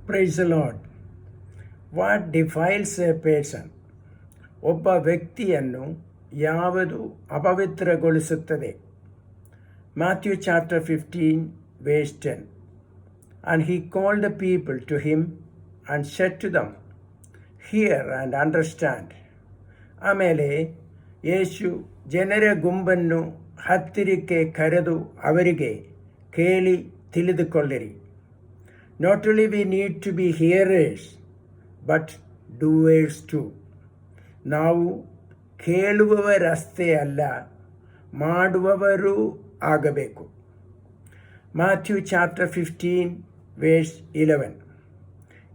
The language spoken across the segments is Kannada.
Price the lord. What defiles a person? ಒಬ್ಬ ವ್ಯಕ್ತಿಯನ್ನು ಯಾವುದು ಅಪವಿತ್ರಗೊಳಿಸುತ್ತದೆ? Matthew chapter 15 verse 10. And he called the people to him and said to them, Hear and understand. ಆಮೇಲೆ ಯೇಸು ಜನರ ಗುಂಪನ್ನು ಹತ್ತಿರಕ್ಕೆ ಕರೆದು ಅವರಿಗೆ, ಕೇಳಿ ತಿಳಿದುಕೊಳ್ಳಿರಿ. Not only we need to be hearers, but doers too. ನಾವು ಕೇಳುವವರಷ್ಟೇ ಅಲ್ಲ, ಮಾಡುವವರು ಆಗಬೇಕು. Matthew chapter 15 verse 11.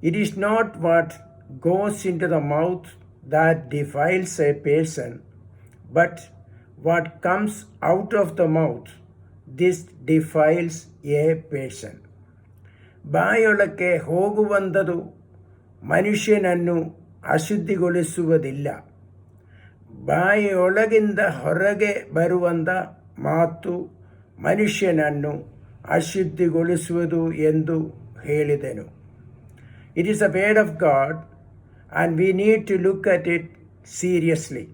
It is not what goes into the mouth that defiles a person, but what comes out of the mouth, this defiles a person. ಬಾಯೊಳಕ್ಕೆ ಹೋಗುವಂಥದ್ದು ಮನುಷ್ಯನನ್ನು ಅಶುದ್ಧಿಗೊಳಿಸುವುದಿಲ್ಲ. ಬಾಯಿಯೊಳಗಿಂದ ಹೊರಗೆ ಬರುವಂಥ ಮಾತು ಮನುಷ್ಯನನ್ನು ಅಶುದ್ಧಿಗೊಳಿಸುವುದು ಎಂದು ಹೇಳಿದೆನು. It is a word of God and we need to look at it seriously.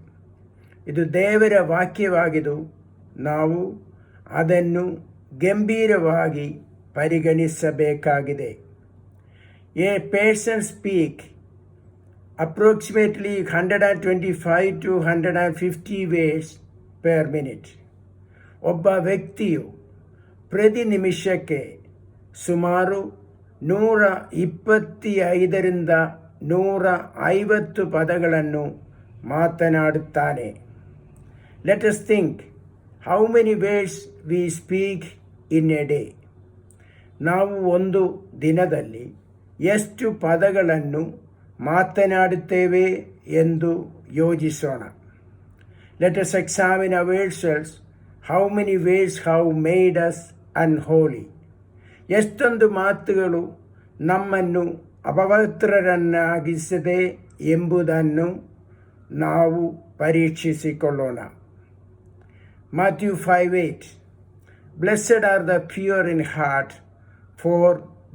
ಇದು ದೇವರ ವಾಕ್ಯವಾಗಿದ್ದು ನಾವು ಅದನ್ನು ಗಂಭೀರವಾಗಿ ಪರಿಗಣಿಸಬೇಕಾಗಿದೆ. A person speak approximately 125 to 150 words per minute. ಒಬ್ಬ ವ್ಯಕ್ತಿಯು ಪ್ರತಿ ನಿಮಿಷಕ್ಕೆ ಸುಮಾರು 125ರಿಂದ 150 ಪದಗಳನ್ನು ಮಾತನಾಡುತ್ತಾನೆ. Let us think how many words we speak in a day. ನಾವು ಒಂದು ದಿನದಲ್ಲಿ ಎಷ್ಟು ಪದಗಳನ್ನು ಮಾತನಾಡುತ್ತೇವೆ ಎಂದು ಯೋಚಿಸೋಣ. Let us examine ourselves how many words have made us unholy. ಎಷ್ಟೊಂದು ಮಾತುಗಳು ನಮ್ಮನ್ನು ಅಪವಿತ್ರರನ್ನಾಗಿಸಿದೆ ಎಂಬುದನ್ನು ನಾವು ಪರೀಕ್ಷಿಸಿಕೊಳ್ಳೋಣ. Matthew 5:8. Blessed are the pure in heart, for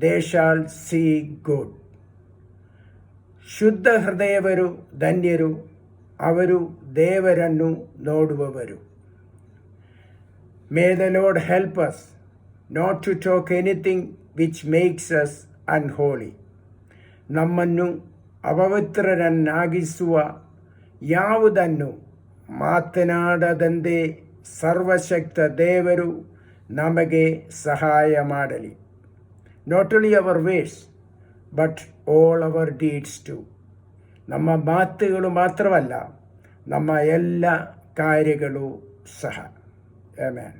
they shall see God. ಶುದ್ಧ ಹೃದಯವರು ಧನ್ಯರು, ಅವರು ದೇವರನ್ನು ನೋಡುವವರು. May the Lord help us not to talk anything which makes us unholy. ನಮ್ಮನ್ನು ಅಪವಿತ್ರರನ್ನಾಗಿಸುವ ಯಾವುದನ್ನು ಮಾತನಾಡದಂತೆ ಸರ್ವಶಕ್ತ ದೇವರು ನಮಗೆ ಸಹಾಯ ಮಾಡಲಿ. Not only our ways, but all our deeds too. ನಮ್ಮ ಮಾತುಗಳು ಮಾತ್ರವಲ್ಲ, ನಮ್ಮ ಎಲ್ಲ ಕಾರ್ಯಗಳು ಸಹ. Amen.